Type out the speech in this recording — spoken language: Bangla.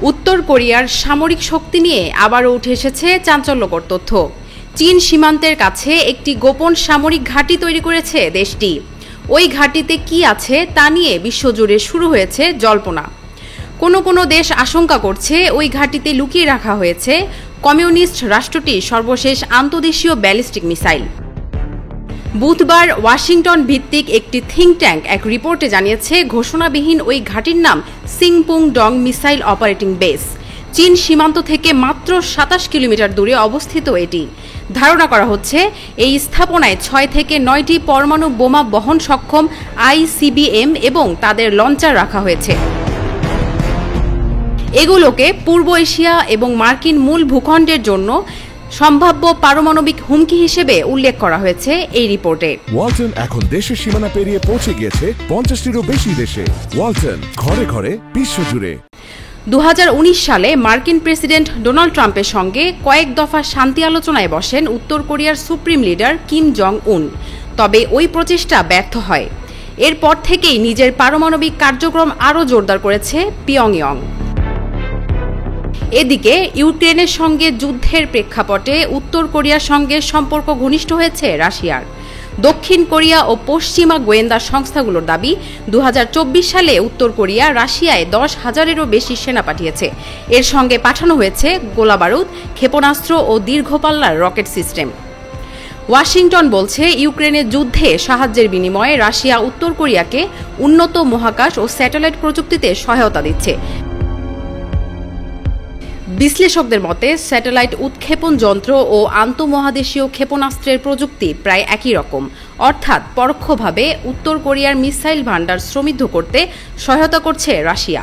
উত্তর কোরিয়ার সামরিক শক্তি নিয়ে আবারও উঠে এসেছে চাঞ্চল্যকর তথ্য। চীন সীমান্তের কাছে একটি গোপন সামরিক ঘাঁটি তৈরি করেছে দেশটি। ওই ঘাঁটিতে কি আছে তা নিয়ে বিশ্বজুড়ে শুরু হয়েছে জল্পনা। কোনো দেশ আশঙ্কা করছে ওই ঘাঁটিতে লুকিয়ে রাখা হয়েছে কমিউনিস্ট রাষ্ট্রটির সর্বশেষ আন্তদেশীয় ব্যালিস্টিক মিসাইল। বুধবার ওয়াশিংটন ভিত্তিক একটি থিঙ্ক ট্যাঙ্ক এক রিপোর্টে জানিয়েছে ঘোষণাবিহীন ওই ঘাঁটির নাম সিংপুং ডং মিসাইল অপারেটিং বেস। চীন সীমান্ত থেকে মাত্র ২৭ কিলোমিটার দূরে অবস্থিত এটি। ধারণা করা হচ্ছে এই স্থাপনায় ৬ থেকে ৯টি পরমাণু বোমা বহন সক্ষম ICBM এবং তাদের লঞ্চার রাখা হয়েছে। এগুলোকে পূর্ব এশিয়া এবং মার্কিন মূল ভূখণ্ডের জন্য সম্ভাব্য পারমাণবিক হুমকি হিসেবে উল্লেখ করা হয়েছে এই রিপোর্টে। ওয়ালটন এখন দেশের সীমানা পেরিয়ে পৌঁছে গিয়েছে ৫০টিরও বেশি দেশে। ওয়ালটন, ঘরে ঘরে বিশ্বজুড়ে। ২০১৯ সালে মার্কিন প্রেসিডেন্ট ডোনাল্ড ট্রাম্পের সঙ্গে কয়েক দফা শান্তি আলোচনায় বসেন উত্তর কোরিয়ার সুপ্রিম লিডার কিম জং উন। তবে ওই প্রচেষ্টা ব্যর্থ হয়। এরপর থেকেই নিজের পারমাণবিক কার্যক্রম আরও জোরদার করেছে পিয়ংইয়ং। এদিকে ইউক্রেনের সঙ্গে যুদ্ধের প্রেক্ষাপটে উত্তর কোরিয়ার সঙ্গে সম্পর্ক ঘনিষ্ঠ হয়েছে রাশিয়ার। দক্ষিণ কোরিয়া ও পশ্চিমা গোয়েন্দা সংস্থাগুলোর দাবি ২০২৪ সালে উত্তর কোরিয়া রাশিয়ায় ১০,০০০-এরও বেশি সেনা পাঠিয়েছে। এর সঙ্গে পাঠানো হয়েছে গোলাবারুদ, ক্ষেপণাস্ত্র ও দীর্ঘপাল্লার রকেট সিস্টেম। ওয়াশিংটন বলছে ইউক্রেনের যুদ্ধে সাহায্যের বিনিময়ে রাশিয়া উত্তর কোরিয়াকে উন্নত মহাকাশ ও স্যাটেলাইট প্রযুক্তিতে সহায়তা দিচ্ছে। বিশ্লেষকদের মতে স্যাটেলাইট উৎক্ষেপণ যন্ত্র ও আন্তঃমহাদেশীয় ক্ষেপণাস্ত্রের প্রযুক্তি প্রায় একই রকম, অর্থাৎ পরোক্ষভাবে উত্তর কোরিয়ার মিসাইল ভান্ডার সমৃদ্ধ করতে সহায়তা করছে রাশিয়া।